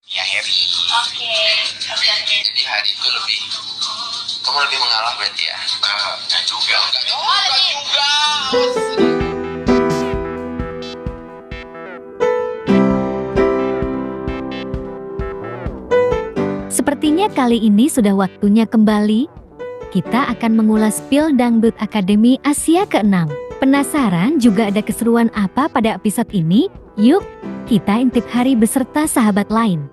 Ya Harry. Oke. Jadi hari itu lebih, kamu lebih mengalah berarti ya? Enggak juga. Enggak juga. Sepertinya kali ini sudah waktunya kembali. Kita akan mengulas Spill Dangdut Akademi Asia ke-6. Penasaran juga ada keseruan apa pada episode ini? Yuk, kita intip Hari beserta sahabat lain.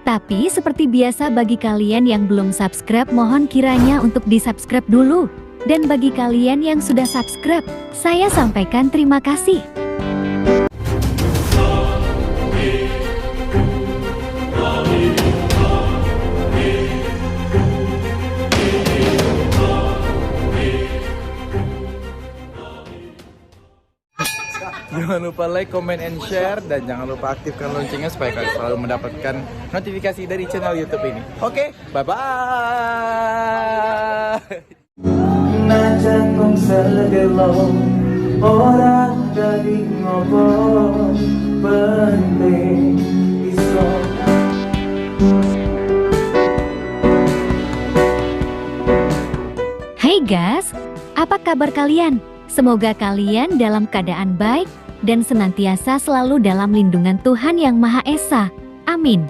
Tapi seperti biasa bagi kalian yang belum subscribe, mohon kiranya untuk di-subscribe dulu. Dan bagi kalian yang sudah subscribe, saya sampaikan terima kasih. Jangan lupa like, comment, and share, dan jangan lupa aktifkan loncengnya supaya kalian selalu mendapatkan notifikasi dari channel YouTube ini. Oke, bye-bye. Hai guys, apa kabar kalian? Semoga kalian dalam keadaan baik dan senantiasa selalu dalam lindungan Tuhan Yang Maha Esa. Amin.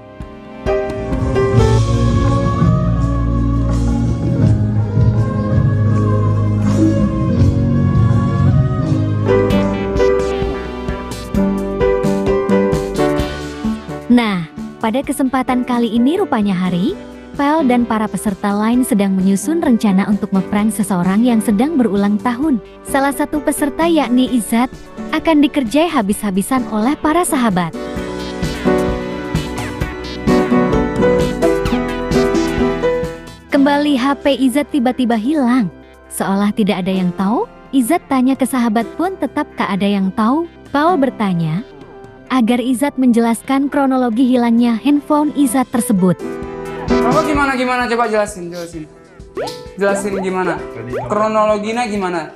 Nah, pada kesempatan kali ini rupanya Hari, Pel dan para peserta lain sedang menyusun rencana untuk meprank seseorang yang sedang berulang tahun. Salah satu peserta yakni Izzat akan dikerjai habis-habisan oleh para sahabat. Kembali HP Izzat tiba-tiba hilang. Seolah tidak ada yang tahu, Izzat tanya ke sahabat pun tetap tak ada yang tahu. Paul bertanya agar Izzat menjelaskan kronologi hilangnya handphone Izzat tersebut. Apa gimana coba jelasin gimana? Kronologinya gimana?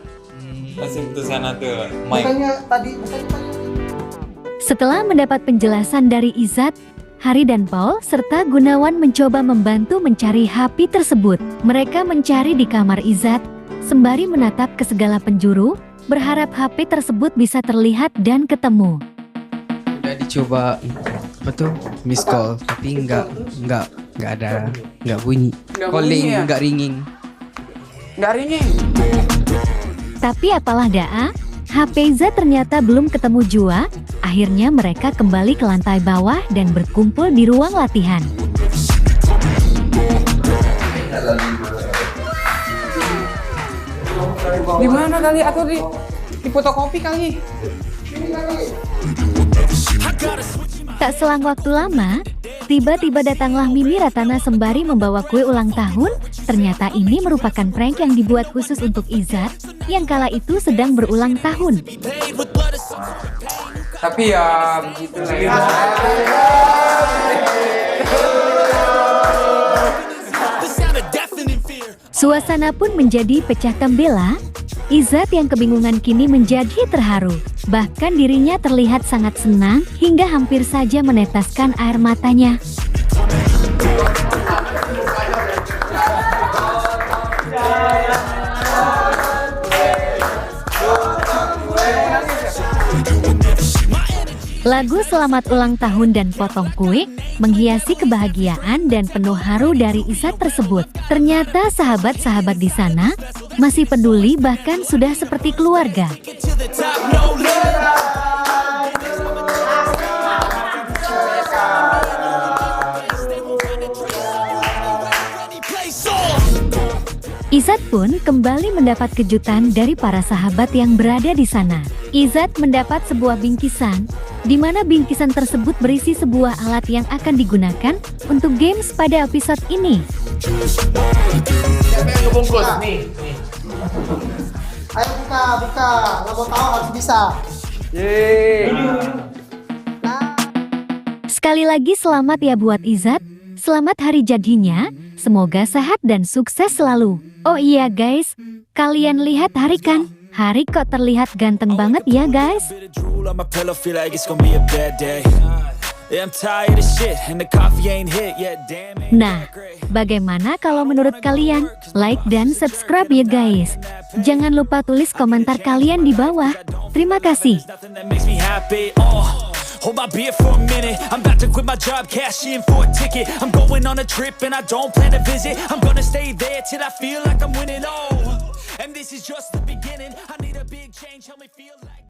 Langsung ke sana tuh. Setelah mendapat penjelasan dari Izzat, Hari dan Paul serta Gunawan mencoba membantu mencari HP tersebut. Mereka mencari di kamar Izzat, sembari menatap ke segala penjuru, berharap HP tersebut bisa terlihat dan ketemu. Udah dicoba miss call, tapi nggak ada, nggak bunyi. Calling ya? nggak ringing. Tapi apalah daa, HP Izzat ternyata belum ketemu jua. Akhirnya mereka kembali ke lantai bawah dan berkumpul di ruang latihan. Di mana kali atau di fotokopi kali? Tak selang waktu lama, tiba-tiba datanglah Mimi Ratana sembari membawa kue ulang tahun. Ternyata ini merupakan prank yang dibuat khusus untuk Izzat yang kala itu sedang berulang tahun. Tapi ya begitu lah ya. Suasana pun menjadi pecah kembela. Izzat yang kebingungan kini menjadi terharu. Bahkan dirinya terlihat sangat senang hingga hampir saja meneteskan air matanya. Lagu Selamat Ulang Tahun dan potong kue menghiasi kebahagiaan dan penuh haru dari Izzat tersebut. Ternyata sahabat-sahabat di sana masih peduli, bahkan sudah seperti keluarga. Izzat pun kembali mendapat kejutan dari para sahabat yang berada di sana. Izzat mendapat sebuah bingkisan, di mana bingkisan tersebut berisi sebuah alat yang akan digunakan untuk games pada episode ini. Siapa yang ngebungkus? Nih. Ayo buka. Nggak mau tahu harus bisa. Sekali lagi selamat ya buat Izzat. Selamat hari jadinya. Semoga sehat dan sukses selalu. Oh iya guys, kalian lihat Hari kan? Hari kok terlihat ganteng banget ya guys. Drool on my pillow, feel like it's gonna be a bad day. Yeah, I'm tired of shit and the coffee ain't hit yet. Damn it. Nah, bagaimana kalau menurut kalian? Like dan subscribe ya guys. Jangan lupa tulis komentar kalian di bawah. Terima kasih. Nothing that makes me happy. Oh, hold my beer for a minute. I'm about to quit my job, cash in for a ticket. I'm going on a trip and I don't plan to visit. I'm gonna stay there till I feel like I'm winning. Oh, and this is just the beginning. I need a big change, help me feel like